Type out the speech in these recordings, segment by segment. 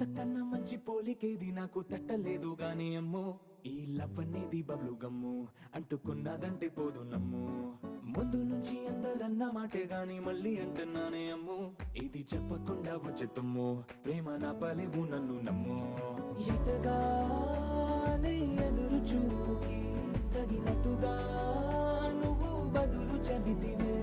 అంతకన్నా మంచి పోలికేది నాకు తట్టలేదు గాని అమ్మో ఈ లవ్ అనేది బబ్లు గమ్ము అంటుకున్నదంటే పోదు నమ్ము ముందు నుంచి అందరన్న మాటే గాని మళ్ళీ అంటున్నానే అమ్ము ఇది చెప్పకుండా వచ్చే తుమ్ము ప్రేమ నా పలేవు నన్ను నమ్ము ఎటగానే ఎదురు చూకి తగినట్టుగా నువ్వు బదులు చెబితివే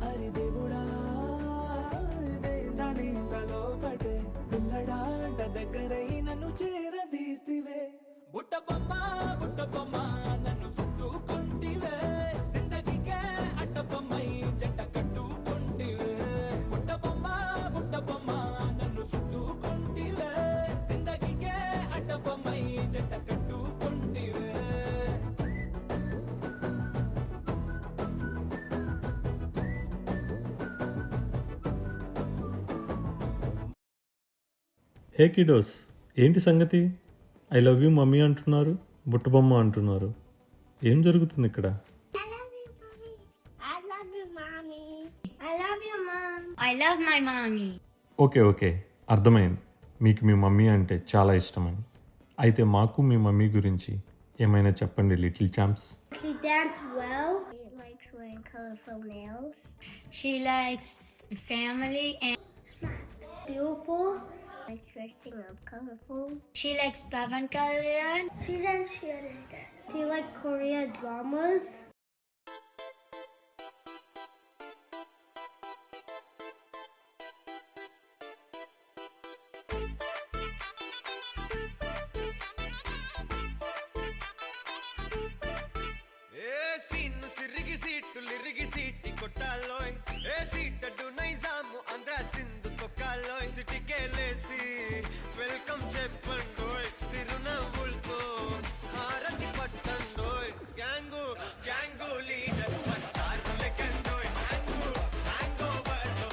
అరి దేవుడా దాని తలో పటే పిల్లడాంట దగ్గరై నన్ను చేరదీస్తివే బుట్ట బొమ్మ నన్ను చుట్టుకుంటివే జిందగీకే అట్ట బొమ్మై జంట కట్టుకుంటివే బుట్ట బొమ్మ నన్ను చుట్టుకుంటివే జిందగీకే అట్ట బొమ్మై జంట కట్టుకుంటివే హే కిడోస్, ఏంటి సంగతి? ఐ లవ్ యూ మమ్మీ అంటున్నారు, బుట్టబొమ్మ అంటున్నారు. ఏం జరుగుతుంది ఇక్కడ? I love you, mommy. I love you, mommy. I love you, mom. I love my mommy. Okay, అర్థమైంది. మీకు మీ మమ్మీ అంటే చాలా ఇష్టమని. అయితే మాకు మీ మమ్మీ గురించి ఏమైనా చెప్పండి little champs. She dances well. She likes wearing colorful nails. She likes family and smart. Beautiful. Likes dressing up colorful. She likes Pavan Kalyan. She dance here and there. She likes Korean dramas. సిరిగి సీట్లు ఇరిగి సీటి కొట్టాలోయ్ ఏ సీటడు నైజాము ఆంధ్ర సింధు తొక్కాలోయ్ సిటీకేలేసి welcome చెప్పండోయ్ సిరునవ్వులతో హారతి పట్టండోయ్ gang leader పంచారు లెక్కండోయ్ hang ఓవర్లో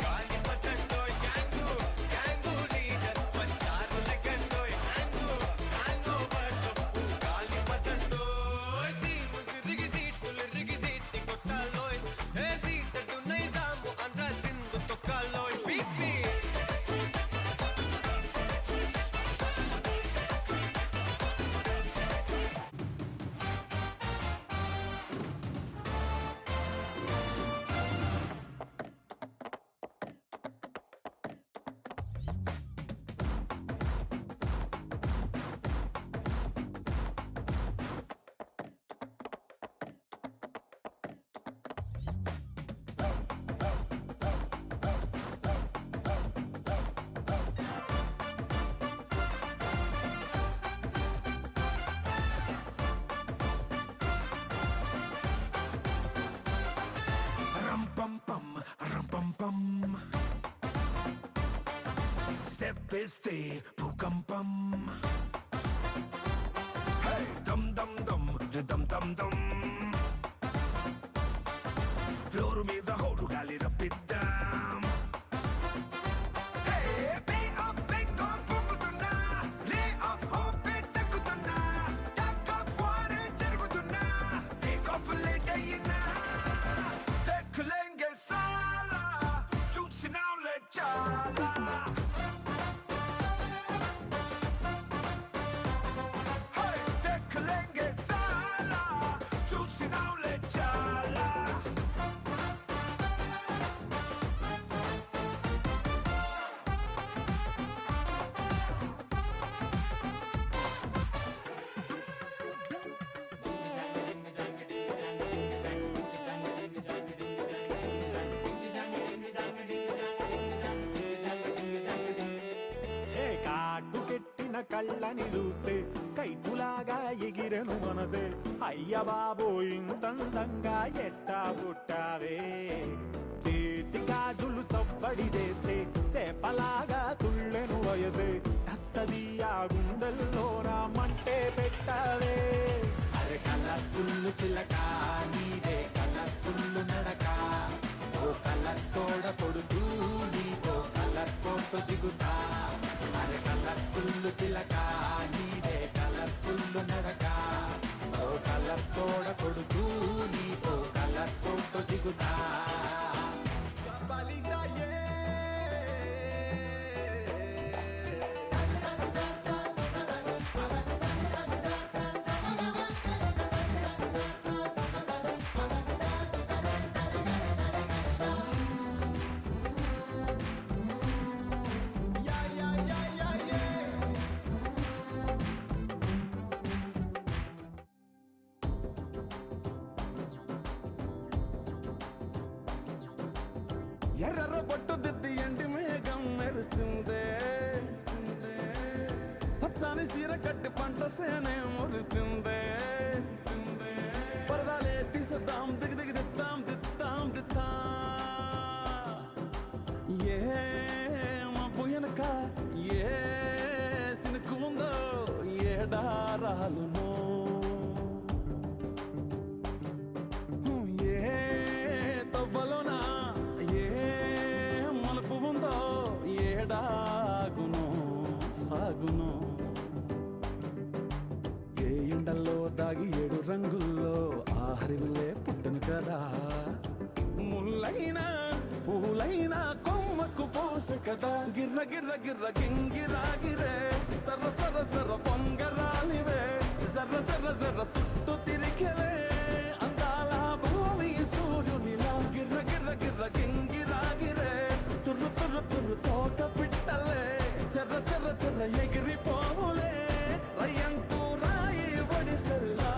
గాలి పట్టండోయ్ గ్యాంగు లీడర్ పంచారు లెక్కండోయ్ హ్యాంగ్ ఓవర్లో గాలి పట్టండోయ్ సిరిగి సీట్లు ఇరిగి సీటి కొట్టాలోయ్ ఏ సీటడు నైజాము ఆంధ్ర సింధు తొక్కాలోయ్ పీపీ Step is the bhukampam. Hey, dum dum dum, dum dum dum. Floor మీద హోరు గాలి రప్పిద్దాం. Hey, Bay of Bengal పొంగుతున్నా, Ray of Hope తగ్గుతున్నా, Tug of War జరుగుతున్నా, Take off late అయినా, దెక్కలేంగే సాలా, చూసినాంలే చాలా. కళ్ళని చూస్తే కైటులాగా ఎగిరెను మనసే అయ్య బాబో ఇంతందంగా ఎట్టా పుట్టావే చేతి గాజులు సవ్వడి చేస్తే చేపలాగా తుళ్ళెను వయసే తస్సదియా గుండెల్లో నా మంటే పెట్టావే అరే కలర్ఫుల్ చిలక నీదే కలర్ఫుల్ నడక ఓ కలర్ సోడ కొడుతూ నీతో కలర్ ఫోటో దిగుతా అరే కలర్ఫుల్ చిలక నీదే కలర్ఫుల్ నడక ఓ కలర్ సోడ కొడుతూ నీతో కలర్ ఫోటో దిగుతా ఎర్ర బొట్టు దిద్ది ఎండి మేఘం మెరిసిందే పచ్చాని సీర కట్టి పంట సేనే మురిసిందే పరదాలే తీసేద్దాం దిగి దిగి దిద్దాం దిద్దాం దిద్దా ఏ మబ్బు వెనక ఏ సినుకు ఉందో ఏడారాలునో ఏ తవ్వలోనా ఏ మలుపు ఉందో ఏడాగునో సాగునో ఏ ఎండల్లో దాగి 7 రంగుల్లో ఆ హరివిల్లే పుట్టను కదా ముల్లైనా పూలైనా కొమ్మకు పోసె కదా గిర్ర గిర్ర గిర్ర గింగిరా గిరే సర్ర సర్ర సర్ర పొంగరాలివే జర్ర జర్ర జర్ర సుట్టు తిరిగలే అందాల భూమి సూర్యునిలా గిర్ర గిర్ర గిర్ర గింగిరా గిరే తుర్రు తుర్రు తుర్రు తోక పిట్టలే చెర్ర చెర్ర చెర్ర ఎగిరిపోవులే రయ్యంటూ రాయి ఒడిసెల్లా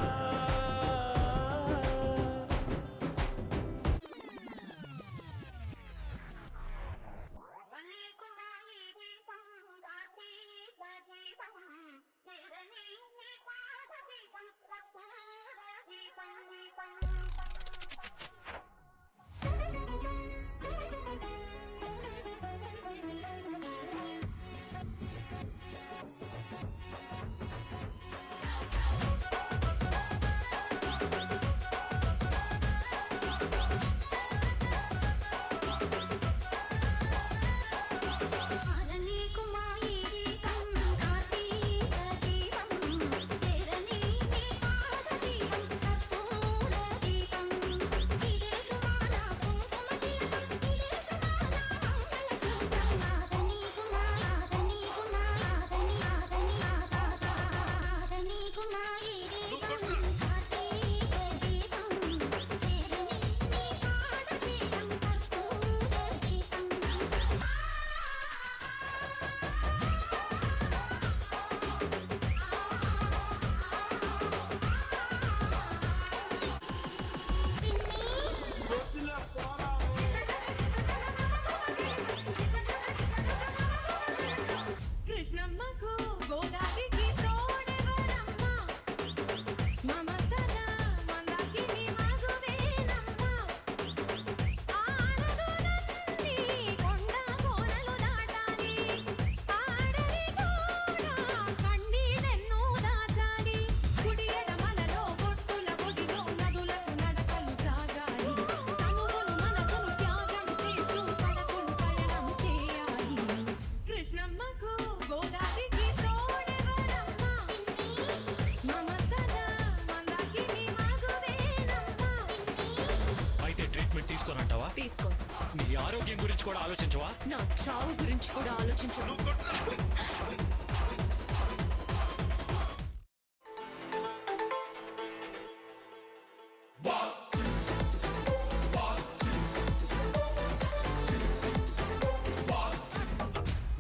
తీసుకోనంటావా? తీసుకో. నీ ఆరోగ్యం గురించి కూడా ఆలోచించవా? నా చావు గురించి కూడా ఆలోచించవు.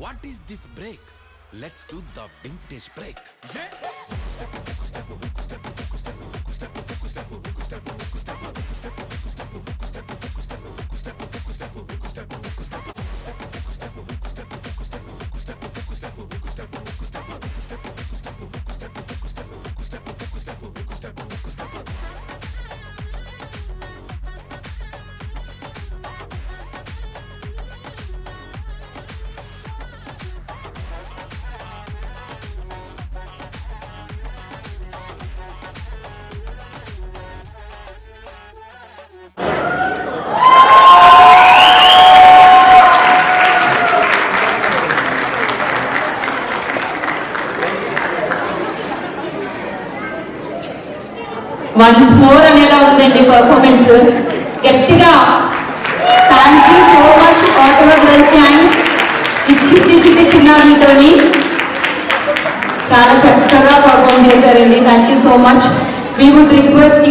What is this break? Let's do the vintage break. Once more అనేలా ఉందండి పర్ఫార్మెన్స్. గట్టిగా thank you so much auto girls gang. ఇచ్చి చిన్నారులతోని చాలా చక్కగా పర్ఫార్మ్ చేశారండి. Thank you so much. We would request